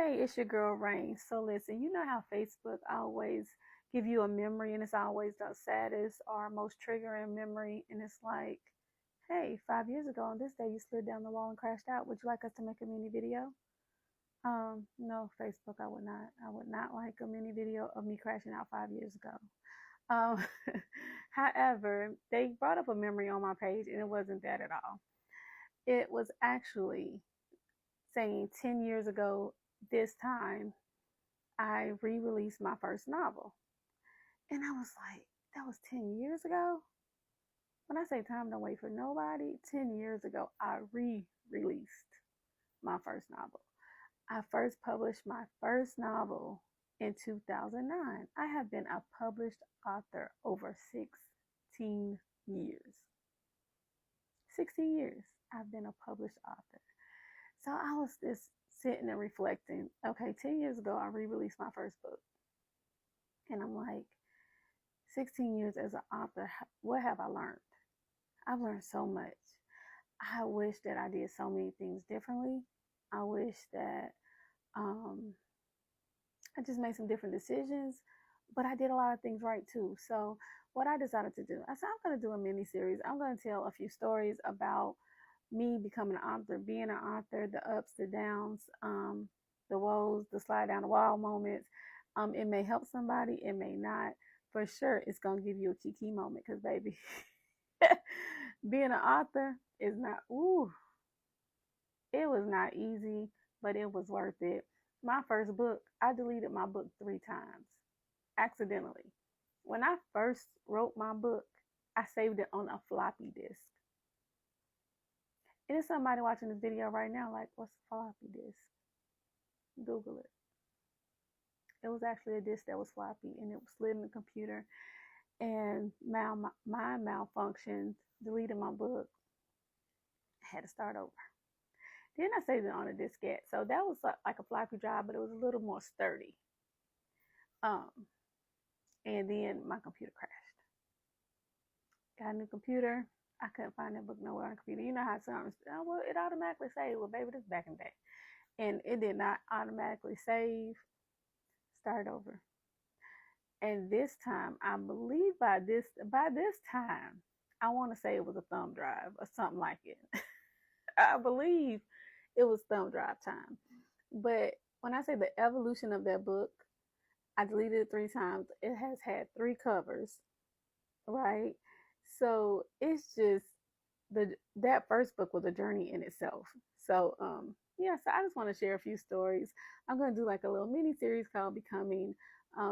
Hey, it's your girl Rain. So listen, you know how Facebook always give you a memory and it's always the saddest or most triggering memory and it's like, hey, 5 years ago on this day you slid down the wall and crashed out. Would you like us to make a mini video? No, Facebook, I would not. I would not like a mini video of me crashing out 5 years ago. Um, however, they brought up a memory on my page and it wasn't that at all. It was actually saying 10 years ago this time I re-released my first novel. And I was like, that was 10 years ago? When I say time don't wait for nobody, 10 years ago, I re-released my first novel. I first published my first novel in 2009. I have been a published author over 16 years. 16 years I've been a published author. So I was just sitting and reflecting, okay, 10 years ago, I re-released my first book. And I'm like, 16 years as an author, what have I learned? I've learned so much. I wish that I did so many things differently. I wish that I just made some different decisions, but I did a lot of things right too. So what I decided to do, I said, I'm going to do a mini series. I'm going to tell a few stories about me becoming an author, being an author, the ups, the downs, the woes, the slide down the wall moments. It may help somebody, it may not. For sure, it's gonna give you a kiki moment because, baby, being an author is not. Ooh, it was not easy, but it was worth it. My first book, I deleted my book 3 times accidentally. When I first wrote my book, I saved it on a floppy disk. And there's somebody watching this video right now, like, what's a floppy disk? Google it. It was actually a disc that was floppy and it was slid in the computer. And mine malfunctioned, deleted my book, had to start over. Then I saved it on a diskette. So that was like a floppy drive, but it was a little more sturdy. And then my computer crashed. Got a new computer. I couldn't find that book nowhere on the computer. You know how some, well, it automatically saved. Well, baby, this is back in the day. And it did not automatically save. Start over. And this time, I believe by this time, I want to say it was a thumb drive or something like it. I believe it was thumb drive time. But when I say the evolution of that book, I deleted it 3 times. It has had 3 covers, right? So it's just that first book was a journey in itself. So yeah, so I just want to share a few stories. I'm gonna do like a little mini series called Becoming,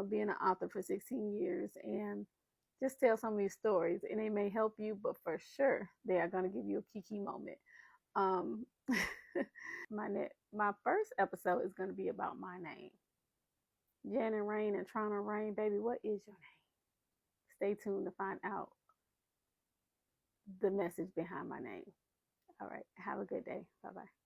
being an author for 16 years, and just tell some of these stories, and they may help you, but for sure they are gonna give you a kiki moment. Um, my first episode is gonna be about my name, Janet Rain and Trana Rain. Baby, what is your name? Stay tuned to find out the message behind my name. All right. Have a good day. Bye bye.